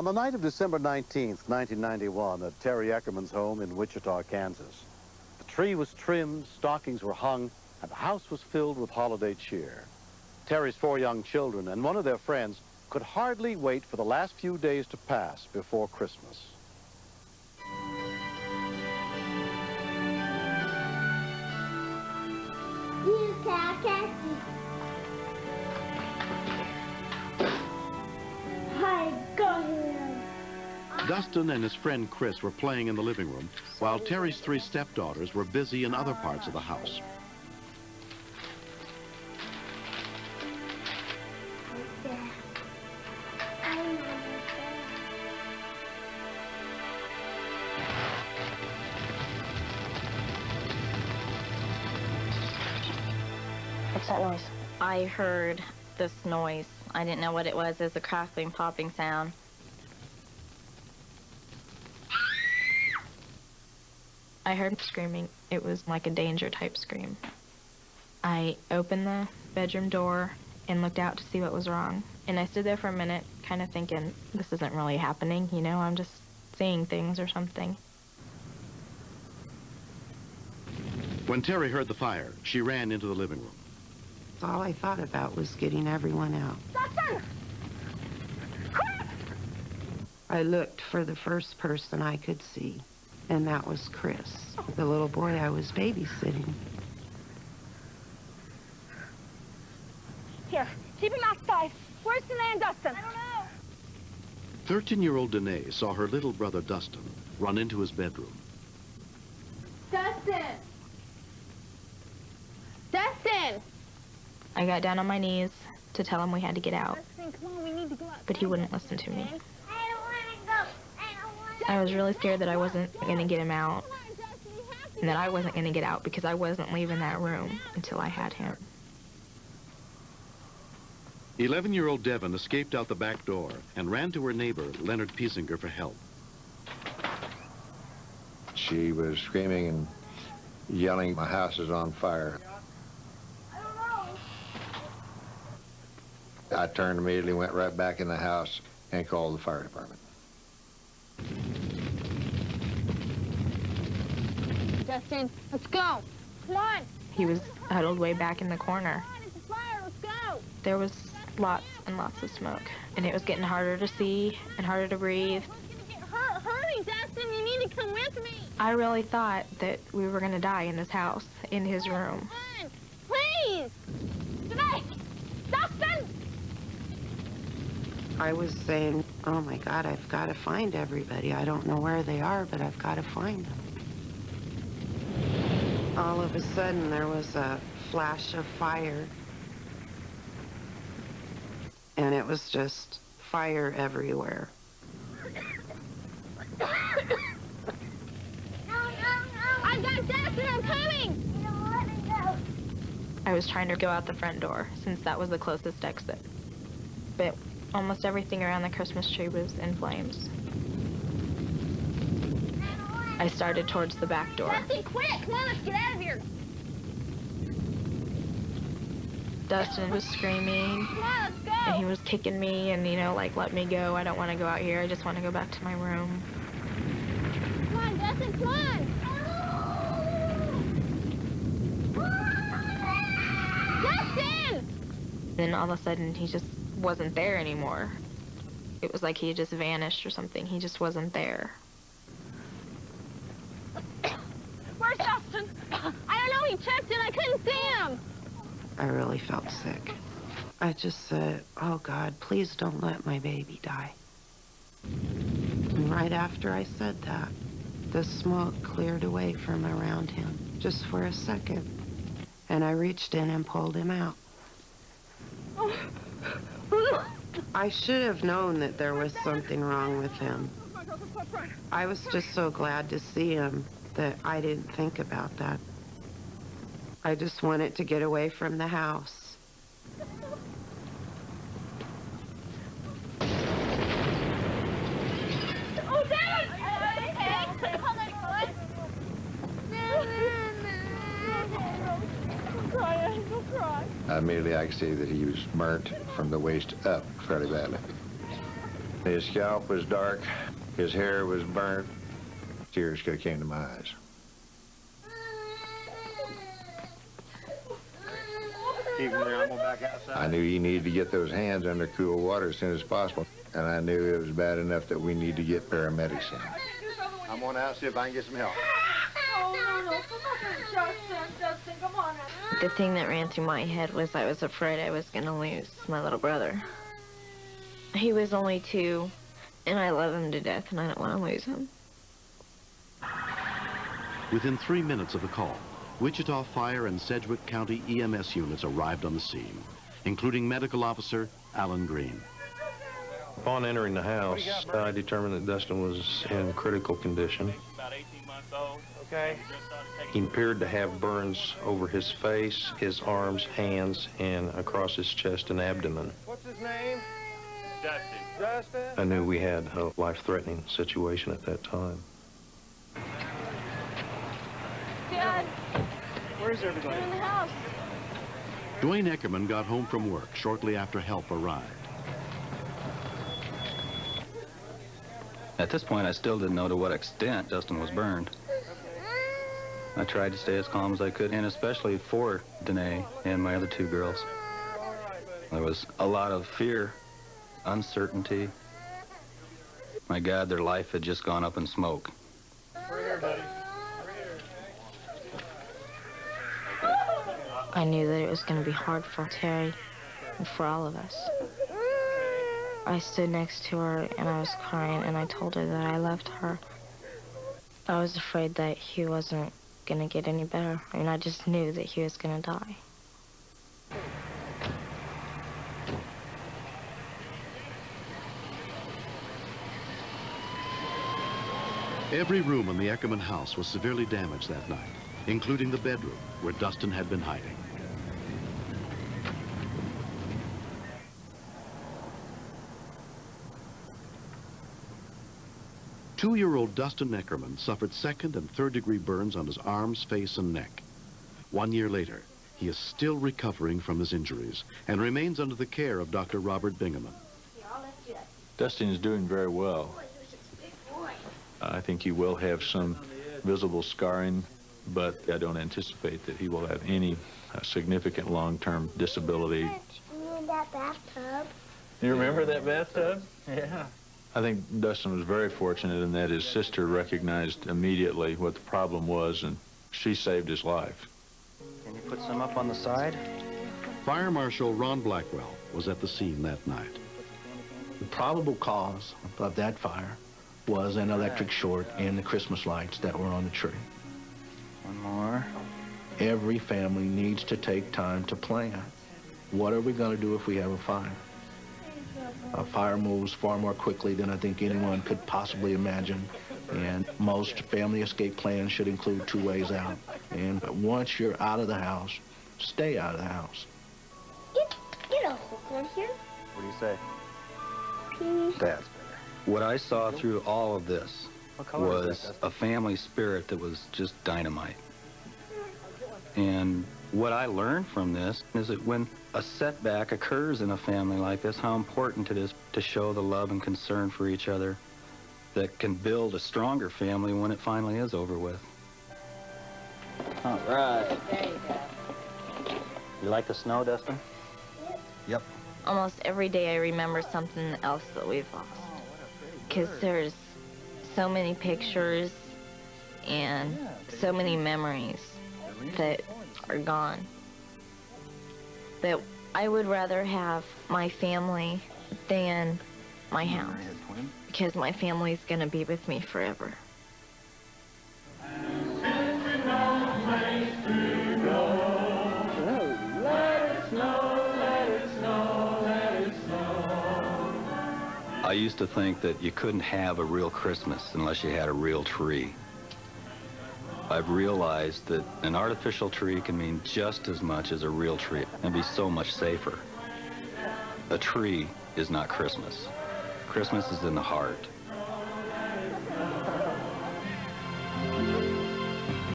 On the night of December 19th, 1991, at Terry Eckerman's home in Wichita, Kansas, the tree was trimmed, stockings were hung, and the house was filled with holiday cheer. Terry's 4 young children and one of their friends could hardly wait for the last few days to pass before Christmas. Dustin and his friend Chris were playing in the living room, while Terry's 3 stepdaughters were busy in other parts of the house. What's that noise? I heard this noise. I didn't know what it was. It was a crackling, popping sound. I heard screaming. It was like a danger type scream. I opened the bedroom door and looked out to see what was wrong. And I stood there for a minute, kind of thinking, this isn't really happening, you know, I'm just seeing things or something. When Terry heard the fire, she ran into the living room. All I thought about was getting everyone out. Dustin! Quick! I looked for the first person I could see, and that was Chris, the little boy I was babysitting. Here, keep him outside. Where's Danae and Dustin? I don't know. 13-year-old Danae saw her little brother Dustin run into his bedroom. Dustin! Dustin! I got down on my knees to tell him we had to get out, Dustin, come on, we need to go outside. but he wouldn't listen to me. I don't want to go. I don't want to. I was really scared that I wasn't going to get him out, Come on, Dustin, you have to and that I wasn't going to get out because I wasn't leaving that room until I had him. 11-year-old Devin escaped out the back door and ran to her neighbor, Leonard Piesinger, for help. She was screaming and yelling, "My house is on fire." I turned immediately, went right back in the house, and called the fire department. Dustin, let's go. Come on. He was huddled way back in the corner. Come on, it's a fire. Let's go. There was lots and lots of smoke, and it was getting harder to see and harder to breathe. Let's get hurt. Hurry, Dustin. You need to come with me. I really thought that we were going to die in his house, in his room. Come on, please. Danae! Dustin! I was saying, oh my God, I've got to find everybody. I don't know where they are, but I've got to find them. All of a sudden, there was a flash of fire. And it was just fire everywhere. I got Dustin, I'm coming! You don't let me go. I was trying to go out the front door, since that was the closest exit. But almost everything around the Christmas tree was in flames. I started towards the back door. Dustin, quick! Come on, let's get out of here! Dustin was screaming, Come on, let's go! and he was kicking me and, you know, like, let me go. I don't want to go out here. I just want to go back to my room. Come on, Dustin, come on! Dustin! Then all of a sudden, he just wasn't there anymore. It was like he had just vanished or something. He just wasn't there. Where's Dustin? I don't know, he checked and I couldn't see him! I really felt sick. I just said, oh God, please don't let my baby die. And right after I said that, the smoke cleared away from around him, just for a second. And I reached in and pulled him out. I should have known that there was something wrong with him. I was just so glad to see him that I didn't think about that. I just wanted to get away from the house. Oh, Dad! Okay, hold on. Don't cry, don't cry. Immediately I could see that he was burnt from the waist up fairly badly. His scalp was dark, his hair was burnt. Tears could have came to my eyes. I knew he needed to get those hands under cool water as soon as possible, and I knew it was bad enough that we need to get paramedics in. I'm going out and see if I can get some help. Oh, no, come on, Justin, come on. The thing that ran through my head was I was afraid I was going to lose my little brother. He was only 2, and I love him to death, and I don't want to lose him. Within 3 minutes of the call, Wichita Fire and Sedgwick County EMS units arrived on the scene, including Medical Officer Alan Green. Upon entering the house, I determined that Dustin was in critical condition. About 18 months old. Okay. He appeared to have burns over his face, his arms, hands, and across his chest and abdomen. What's his name? Justin. Justin? I knew we had a life-threatening situation at that time. Dad, Where's everybody? we're in the house. Dwayne Eckerman got home from work shortly after help arrived. At this point, I still didn't know to what extent Dustin was burned. I tried to stay as calm as I could, and especially for Danae and my other 2 girls. There was a lot of fear, uncertainty. My God, their life had just gone up in smoke. We're here, buddy. I knew that it was going to be hard for Terry and for all of us. I stood next to her and I was crying and I told her that I loved her. I was afraid that he wasn't going to get any better. I mean, I just knew that he was going to die. Every room in the Eckerman house was severely damaged that night, including the bedroom where Dustin had been hiding. Two-year-old Dustin Eckerman suffered 2nd and 3rd-degree burns on his arms, face, and neck. 1 year later, he is still recovering from his injuries and remains under the care of Dr. Robert Bingaman. Dustin is doing very well. I think he will have some visible scarring, but I don't anticipate that he will have any significant long-term disability. You that bathtub? You remember that bathtub? Yeah. I think Dustin was very fortunate in that his sister recognized immediately what the problem was, and she saved his life. Can you put some up on the side? Fire Marshal Ron Blackwell was at the scene that night. The probable cause of that fire was an electric short in the Christmas lights that were on the tree. One more. Every family needs to take time to plan. What are we going to do if we have a fire? A fire moves far more quickly than I think anyone could possibly imagine. And most family escape plans should include 2 ways out. And once you're out of the house, stay out of the house. Get a hook on here. What do you say? That's better. What I saw through all of this was a family spirit that was just dynamite. And what I learned from this is that when a setback occurs in a family like this, how important it is to show the love and concern for each other that can build a stronger family when it finally is over with. All right. There you go. You like the snow, Dustin? Yep. Almost every day I remember something else that we've lost. Because there's so many pictures and so many memories that are gone. That I would rather have my family than my house. Because my family's gonna be with me forever. I used to think that you couldn't have a real Christmas unless you had a real tree. I've realized that an artificial tree can mean just as much as a real tree and be so much safer. A tree is not Christmas. Christmas is in the heart.